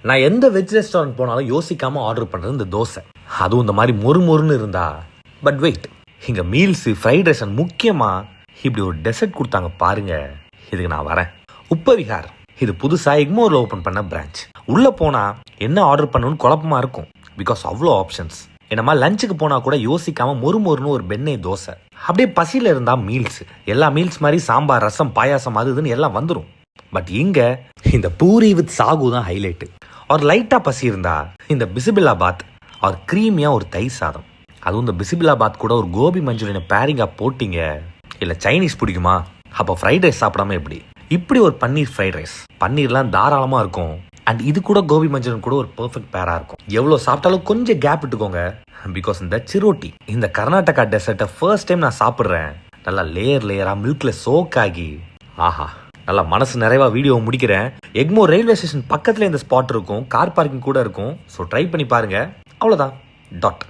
நான் எந்த veg restaurant போனாலும் யோசிக்காமல் ஆர்டர் பண்ணுறது இந்த தோசை. அதுவும் இந்த மாதிரி மொறுன்னு இருந்தா. பட் வெயிட், இங்கே மீல்ஸு, ஃப்ரைட் ரைஸ் அண்ட் முக்கியமாக இப்படி ஒரு டெசர்ட் கொடுத்தாங்க பாருங்க. இதுக்கு நான் வரேன். உப்பவிகார், இது புதுசாக எக்மோரில் ஓப்பன் பண்ண பிரான்ச். உள்ளே போனால் என்ன ஆர்டர் பண்ணணும்னு குழப்பமாக இருக்கும். பிகாஸ் அவ்வளோ ஆப்ஷன்ஸ். என்னமா லஞ்சுக்கு போனால் கூட யோசிக்காமல் மொறுன்னு ஒரு பெண்ணே தோசை. அப்படியே பசியில் இருந்தால் மீல்ஸ், எல்லா மீல்ஸ் மாதிரி சாம்பார், ரசம், பாயாசம் அது இதுன்னு எல்லாம் வந்துடும். பட் இங்கே இந்த பூரி வித் சாகு தான் ஹைலைட்டு. ஒரு லைட்டாக பசி இருந்தா இந்த பிசிபிலாபாத் ஒரு க்ரீமியாக ஒரு தயிர் சாதம், அதுவும் இந்த பிசிபிலாபாத் கூட ஒரு கோபி மஞ்சூரியனை பேரிங்காக போட்டிங்க. இல்லை சைனீஸ் பிடிக்குமா, அப்போ ஃப்ரைட் ரைஸ் சாப்பிடாம எப்படி? இப்படி ஒரு பன்னீர் ஃப்ரைட் ரைஸ், பன்னீர்லாம் தாராளமாக இருக்கும். அண்ட் இது கூட கோபி மஞ்சூரியன் கூட ஒரு பெர்ஃபெக்ட் பேராக இருக்கும். எவ்வளோ சாப்பிட்டாலும் கொஞ்சம் கேப் விட்டுக்கோங்க. பிகாஸ் இந்த சிரோட்டி, இந்த கர்நாடகா டெசர்ட்டை ஃபர்ஸ்ட் டைம் நான் சாப்பிட்றேன். நல்லா லேயராக மில்க்ல சோக் ஆகி, ஆஹா, நல்லா மனசு நிறைவா வீடியோவை முடிக்கிறேன். எக்மோர் ரயில்வே ஸ்டேஷன் பக்கத்தில் இந்த ஸ்பாட் இருக்கும், கார் பார்க்கிங் கூட இருக்கும். ஸோ ட்ரை பண்ணி பாருங்க. அவ்வளோதான். டாட்.